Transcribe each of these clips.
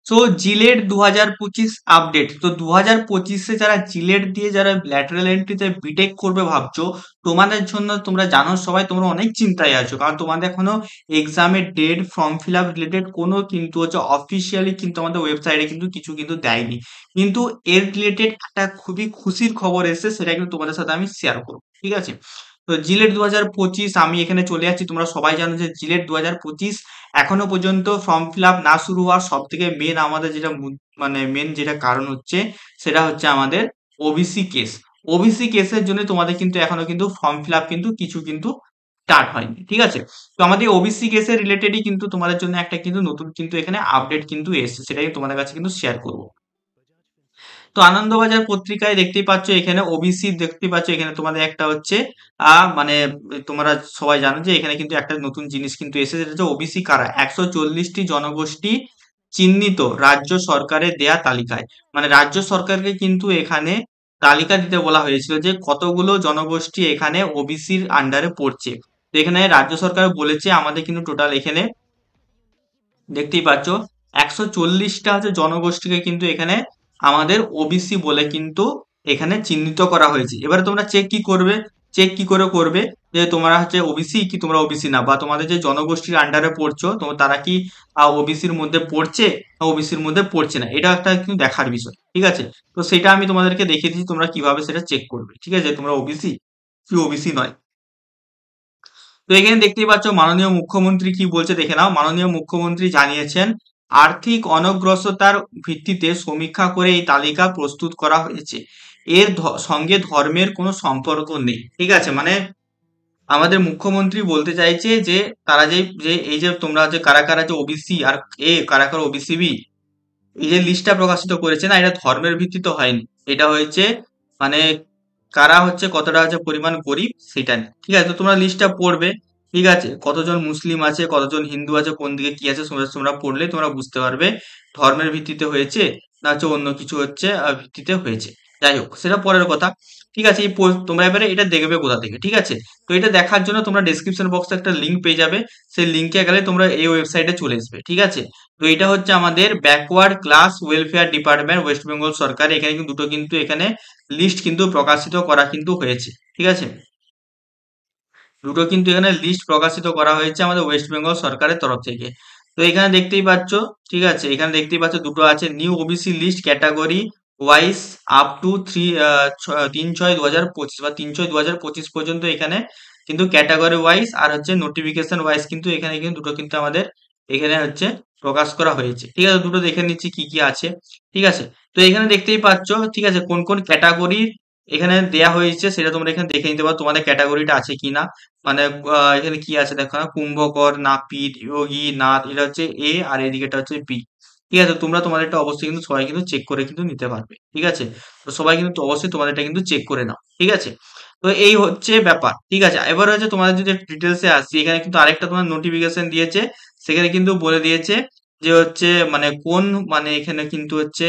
So JELET 2025 update. তো 2025-এ যারা JELET দিয়ে যারা ল্যাটারাল এন্ট্রিতে বিটেক করবে ভাবছো, তোমাদের জন্য তোমরা জানো সবাই তোমরা অনেক চিন্তায় আছো, কারণ তোমাদের এখনো এক্সামের date, form fill up related কোনো কিন্তু হচ্ছে অফিসিয়ালি কিন্তু আমাদের ওয়েবসাইটে কিন্তু কিছু কিন্তু দেয়নি। কিন্তু এর রিলেটেড একটা খুবই খুশির খবর এসেছে, সেটা কিন্তু তোমাদের সাথে আমি শেয়ার করবো, ঠিক আছে? তো জিলেট 2025 আমি এখানে চলে যাচ্ছি। তোমরা সবাই জানো যে জিলেট 2025 এখনো পর্যন্ত ফর্ম ফিল আপ না শুরু হওয়ার সব থেকে মেন আমাদের যেটা মানে মেন যেটা কারণ হচ্ছে, সেটা হচ্ছে আমাদের ওবিসি কেস। ওবিসি কেসের জন্য তোমাদের কিন্তু এখনো কিন্তু ফর্ম ফিল আপ কিন্তু কিছু কিন্তু স্টার্ট হয়নি, ঠিক আছে? তো আমাদের ওবিসি কেসের রিলেটেডই কিন্তু তোমাদের জন্য একটা কিন্তু নতুন কিন্তু এখানে আপডেট কিন্তু এসেছে, সেটাই তোমাদের কাছে কিন্তু শেয়ার করবো। তো আনন্দবাজার পত্রিকায় দেখতেই পাচ্ছ, এখানে ওবিসি দেখতেই পাচ্ছ, এখানে তোমাদের একটা হচ্ছে মানে তোমরা সবাই জানো যে এখানে কিন্তু একটা নতুন জিনিস কিন্তু এসেছে, যেটা হচ্ছে ওবিসি কারা 140টি জনগোষ্ঠী চিহ্নিত রাজ্য সরকারের দেয়া তালিকায়। মানে রাজ্য সরকারকে কিন্তু এখানে তালিকা দিতে বলা হয়েছিল যে কতগুলো জনগোষ্ঠী এখানে ওবিসির আন্ডারে পড়ছে। তো এখানে রাজ্য সরকার বলেছে আমাদের কিন্তু টোটাল এখানে দেখতেই পাচ্ছ 140টা হচ্ছে জনগোষ্ঠীকে কিন্তু এখানে আমাদের ওবিসি বলে কিন্তু এখানে চিহ্নিত করা হয়েছে। এবারে তোমরা চেক কি করবে, চেক কি করে করবে যে তোমরা হচ্ছে ওবিসি কি তোমরা ওবিসি না, বা তোমাদের যে জনগোষ্ঠীর আন্ডারে পড়ছো তো তারা কি ওবিসির মধ্যে পড়ছে না ওবিসির মধ্যে পড়ছে না, এটা একটা কিন্তু দেখার বিষয়, ঠিক আছে? তো সেটা আমি তোমাদেরকে দেখিয়ে দিচ্ছি তোমরা কিভাবে সেটা চেক করবে, ঠিক আছে? তোমরা ওবিসি কি ওবিসি নয়। তো এখানে দেখতেই পাচ্ছ মাননীয় মুখ্যমন্ত্রী কি বলছে, দেখে নাও। মাননীয় মুখ্যমন্ত্রী জানিয়েছেন আর্থিক অনগ্রসতার ভিত্তিতে সমীক্ষা করে এই তালিকা প্রস্তুত করা হয়েছে। এর সঙ্গে ধর্মের কোনো সম্পর্ক নেই, ঠিক আছে? মানে আমাদের মুখ্যমন্ত্রী বলতে চাইছে যে তারা যে যে এই যে তোমরা যে কারা কারা যে ওবিসি আর কারা কারা ওবিসি বি, এই যে লিস্টটা প্রকাশিত করেছে না, এটা ধর্মের ভিত্তিতে হয়নি। এটা হয়েছে মানে কারা হচ্ছে কতটা হচ্ছে পরিমাণ গরিব সেটা নিয়ে, ঠিক আছে? তো তোমরা লিস্টটা পড়বে, ঠিক আছে? কতজন মুসলিম আছে, কতজন হিন্দু আছে, কোন দিকে কি আছে, তোমরা তোমরা পড়লে তোমরা বুঝতে পারবে ধর্মের ভিত্তিতে হয়েছে না হচ্ছে অন্য কিছু হচ্ছে ভিত্তিতে হয়েছে। যাই হোক সেটা পরের কথা, ঠিক আছে? তোমরা এবারে এটা দেখবে কোথা থেকে, ঠিক আছে? তো এটা দেখার জন্য তোমরা ডেসক্রিপশন বক্সে একটা লিঙ্ক পেয়ে যাবে, সেই লিঙ্কে গেলে তোমরা এই ওয়েবসাইটে চলে আসবে, ঠিক আছে? তো এটা হচ্ছে আমাদের backward class welfare department, West Bengal সরকার। এখানে কিন্তু দুটো কিন্তু এখানে লিস্ট কিন্তু প্রকাশিত করা কিন্তু হয়েছে, ঠিক আছে? দুটো কিন্তু এখানে লিস্ট প্রকাশিত করা হয়েছে আমাদের ওয়েস্ট বেঙ্গল সরকারের তরফ থেকে। তো এখানে দেখতেই পাচ্ছ, ঠিক আছে? এখানে দেখতেই পাচ্ছ দুটো আছে, new OBC list category wise up to 3/6/2025 বা 3/6/2025 পর্যন্ত এখানে কিন্তু ক্যাটাগরি ওয়াইজ আর হচ্ছে নোটিফিকেশন ওয়াইজ কিন্তু এখানে কিন্তু দুটো কিন্তু আমাদের এখানে হচ্ছে প্রকাশ করা হয়েছে, ঠিক আছে? দুটো দেখে নিচ্ছি কি কি আছে, ঠিক আছে? তো এখানে দেখতেই পাচ্ছ, ঠিক আছে, কোন কোন ক্যাটাগরির এখানে দেয়া হয়েছে সেটা তোমরা এখানে দেখে নিতে পারো তোমাদের ক্যাটাগরিটা আছে কিনা। মানে এখানে কি আছে দেখো না, কুম্ভকর, নাপিত, যোগী, নাথ, এটা হচ্ছে এ আর এদিকেটা হচ্ছে বি, ঠিক আছে? তোমরা তোমাদেরটা অবশ্যই কিন্তু সবাই কিন্তু চেক করে কিন্তু নিতে পারবে, ঠিক আছে? তো সবাই কিন্তু অবশ্যই তোমাদেরটা কিন্তু চেক করে নাও, ঠিক আছে? তো এই হচ্ছে ব্যাপার, ঠিক আছে? এবার হচ্ছে তোমাদের যদি ডিটেলসে আসছি, এখানে কিন্তু আরেকটা তোমার নোটিফিকেশন দিয়েছে, সেখানে কিন্তু বলে দিয়েছে যে হচ্ছে মানে কোন মানে এখানে কিন্তু হচ্ছে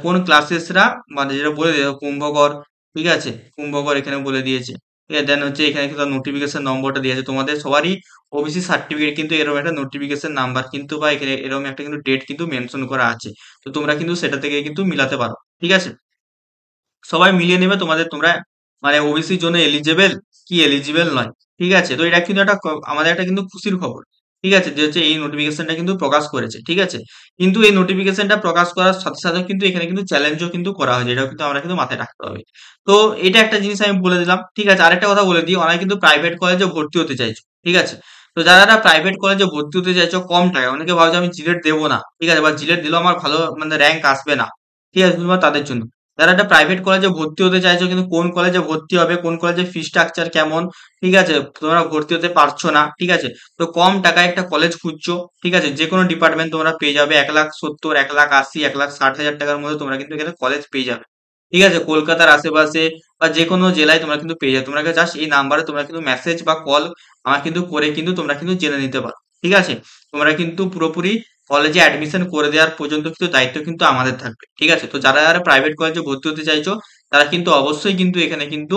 কোন ক্লাসেসরা মানে যেটা বলে দিয়েছে কুম্ভকর, ঠিক আছে? কুম্ভকর এখানে বলে দিয়েছে। দেন হচ্ছে এখানে কিন্তু নোটিফিকেশন নম্বরটা দিয়েছে, তোমাদের সবারই ওবিসি সার্টিফিকেট কিন্তু এরকম একটা নোটিফিকেশন নাম্বার কিন্তু বা এখানে এরকম একটা কিন্তু ডেট কিন্তু মেনশন করা আছে। তো তোমরা কিন্তু সেটা থেকে কিন্তু মিলাতে পারো, ঠিক আছে? সবাই মিলিয়ে নেবে তোমাদের তোমরা মানে ওবিসির জন্য এলিজেবল কি এলিজিবল নয়, ঠিক আছে? তো এটা কিন্তু একটা আমাদের একটা কিন্তু খুশির খবর, ঠিক আছে? যে হচ্ছে এই নোটিফিকেশনটা কিন্তু প্রকাশ করেছে, ঠিক আছে? কিন্তু এই নোটিফিকেশনটা প্রকাশ করার সাথে সাথে কিন্তু এখানে কিন্তু চ্যালেঞ্জও কিন্তু করা হয়েছে, এটাও কিন্তু আমরা কিন্তু মাথায় রাখতে হবে। তো এটা একটা জিনিস আমি বলে দিলাম, ঠিক আছে? আরেকটা কথা বলে দিই, অনেকে কিন্তু প্রাইভেট কলেজে ভর্তি হতে চাইছো, ঠিক আছে? তো যারা প্রাইভেট কলেজে ভর্তি হতে চাইছো কম টাকায়, অনেকে ভাবছে আমি জিলেট দেবো না, ঠিক আছে? বা জিলেট দিলেও আমার ভালো মানে র্যাঙ্ক আসবে না, ঠিক আছে? শুধুমাত্র তাদের জন্য, যারা একটা প্রাইভেট কলেজে ভর্তি হতে চাইছো কিন্তু কোন কলেজে ভর্তি হবে, কোন কলেজে ফি স্ট্রাকচার কেমন, ঠিক আছে? তোমরা ভর্তি হতে পারছো না, ঠিক আছে? তো কম টাকায় একটা কলেজ খুঁজছো, ঠিক আছে? যে কোনো ডিপার্টমেন্ট তোমরা পেয়ে যাবে 1,70,000, 1,80,000, 1,60,000 টাকার মধ্যে তোমরা কিন্তু এখানে কলেজ পেয়ে যাবে, ঠিক আছে? কলকাতার আশেপাশে বা যে কোনো জেলায় তোমরা কিন্তু পেয়ে যাবে। তোমরা জাস্ট এই নাম্বারে তোমরা কিন্তু মেসেজ বা কল আমার কিন্তু করে কিন্তু তোমরা কিন্তু জেনে নিতে পারো, ঠিক আছে? তোমরা কিন্তু পুরোপুরি কলেজে অ্যাডমিশন করে দেওয়ার পর্যন্ত কিন্তু দায়িত্ব কিন্তু আমাদের থাকবে, ঠিক আছে? তো যারা যারা প্রাইভেট কলেজে ভর্তি হতে চাইছো তারা কিন্তু অবশ্যই কিন্তু এখানে কিন্তু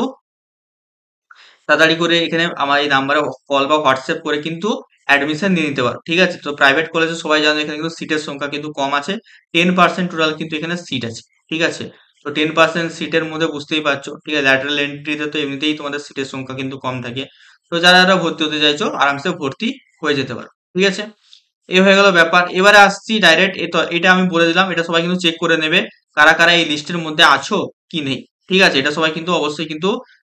তাড়াতাড়ি করে এখানে আমার এই নাম্বারে কল বা হোয়াটসঅ্যাপ করে কিন্তু অ্যাডমিশন নিয়ে নিতে পারো। ঠিক আছে? তো প্রাইভেট কলেজে সবাই জানো এখানে কিন্তু সিটের সংখ্যা কিন্তু কম আছে। 10% টোটাল কিন্তু এখানে সিট আছে। ঠিক আছে? তো 10% সিটের মধ্যে বুঝতেই পারছো। ঠিক আছে? ল্যাটারাল এন্ট্রিতে তো এমনিতেই তোমাদের সিটের সংখ্যা কিন্তু কম থাকে। তো যারা ভর্তি হতে চাইছো আরামসে ভর্তি হয়ে যেতে পারো। ঠিক আছে? এই হয়ে গেল ব্যাপার। এবারে আসছি ডাইরেক্ট, এটা আমি বলে দিলাম, এটা সবাই কিন্তু চেক করে নেবে কারা কারা এই লিস্টের মধ্যে আছো কি নেই। ঠিক আছে? এটা সবাই কিন্তু অবশ্যই কিন্তু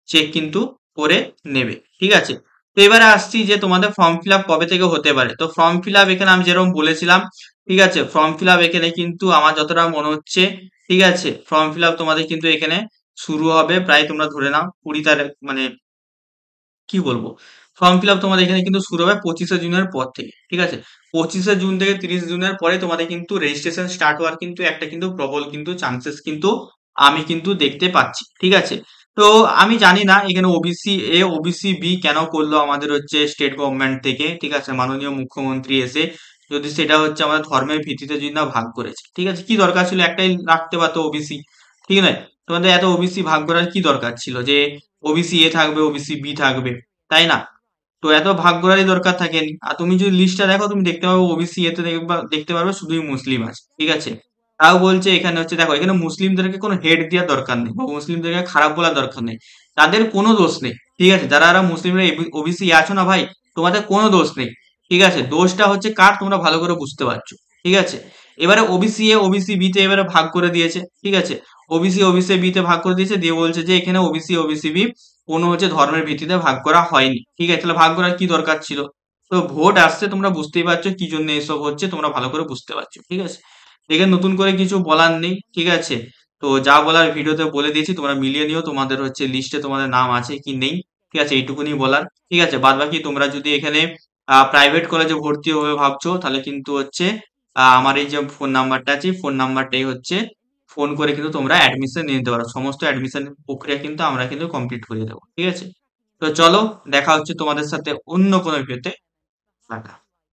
চেক কিন্তু করে নেবে। ঠিক আছে? তো এবারে আসছি যে তোমাদের ফর্ম ফিল আপ কবে থেকে হতে পারে। তো ফর্ম ফিল আপ এখানে আমি যেরকম বলেছিলাম, ঠিক আছে, ফর্ম ফিল আপ এখানে কিন্তু আমার যতটা মনে হচ্ছে, ঠিক আছে, ফর্ম ফিল আপ তোমাদের কিন্তু এখানে শুরু হবে প্রায় তোমরা ধরে নাও 20 তারিখ, মানে কি বলবো, ফর্ম ফিল আপ তোমাদের এখানে কিন্তু শুরু হবে 25শে জুনের পর থেকে। ঠিক আছে? 25শে জুন থেকে 30 জুনের পরে তোমাদের কিন্তু রেজিস্ট্রেশন স্টার্ট হওয়ার কিন্তু একটা কিন্তু প্রবল কিন্তু চান্সেস কিন্তু আমি কিন্তু দেখতে পাচ্ছি। ঠিক আছে? তো আমি জানি না এখানে ওবিসি এ ওবিসি বি কেন করলো আমাদের হচ্ছে স্টেট গভর্নমেন্ট থেকে। ঠিক আছে? মাননীয় মুখ্যমন্ত্রী এসে যদি সেটা হচ্ছে আমাদের ধর্মের ভিত্তিতে যদি না ভাগ করেছে, ঠিক আছে, কি দরকার ছিল, একটাই রাখতে পারতো ওবিসি। ঠিক নয়? তোমাদের এত ওবিসি ভাগ করার কি দরকার ছিল যে ওবিসি এ থাকবে ওবিসি বি থাকবে, তাই না? তো এত ভাগ করারই দরকার থাকেনি। আর তুমি যদি লিস্টটা দেখো তুমি দেখতে পাবে ওবিসি এতে দেখতে পারবে শুধুই মুসলিম আছে। ঠিক আছে? তাও বলছে এখানে হচ্ছে দেখো এখানে মুসলিমদেরকে কোনো হেড দেওয়ার দরকার নেই বা মুসলিমদেরকে খারাপ বলার দরকার নেই। তাদের কোনো দোষ নেই। ঠিক আছে? যারা মুসলিমরা ওবিসি আছো না ভাই, তোমাদের কোনো দোষ নেই। ঠিক আছে? দোষটা হচ্ছে কার তোমরা ভালো করে বুঝতে পারছো। ঠিক আছে? এবারে ওবিসি এ ওবিসি বি তে এবারে ভাগ করে দিয়েছে। ঠিক আছে? ওবিসি ওবিসি বি তে ভাগ করে দিয়েছে, দিয়ে বলছে যে এখানে ওবিসি ওবিসি বি কোনো হচ্ছে ধর্মের ভিত্তিতে ভাগ করা হয়নি। ঠিক আছে? তাহলে ভাগ করার কি দরকার ছিল? তো ভোট আসছে, তোমরা বুঝতেই পারছো কি জন্য এসব হচ্ছে, তোমরা ভালো করে বুঝতে পারছো। ঠিক আছে? এখানে নতুন করে কিছু বলার নেই। ঠিক আছে? তো যা বলার ভিডিওতে বলে দিয়েছি, তোমরা মিলিয়ে নিও তোমাদের হচ্ছে লিস্টে তোমাদের নাম আছে কি নেই। ঠিক আছে? এইটুকুনি বলার। ঠিক আছে? বাদ বাকি তোমরা যদি এখানে প্রাইভেট কলেজে ভর্তি হবে ভাবছো তাহলে কিন্তু হচ্ছে আমার এই যে ফোন নাম্বারটা আছে ফোন নাম্বারটাই হচ্ছে ফোন করে কিন্তু তোমরা অ্যাডমিশন নিয়ে নিতে পারো। সমস্ত অ্যাডমিশন প্রক্রিয়া কিন্তু আমরা কিন্তু কমপ্লিট করে দেবো। ঠিক আছে? তো চলো, দেখা হচ্ছে তোমাদের সাথে অন্য কোনো ভিডিওতে। টাটা।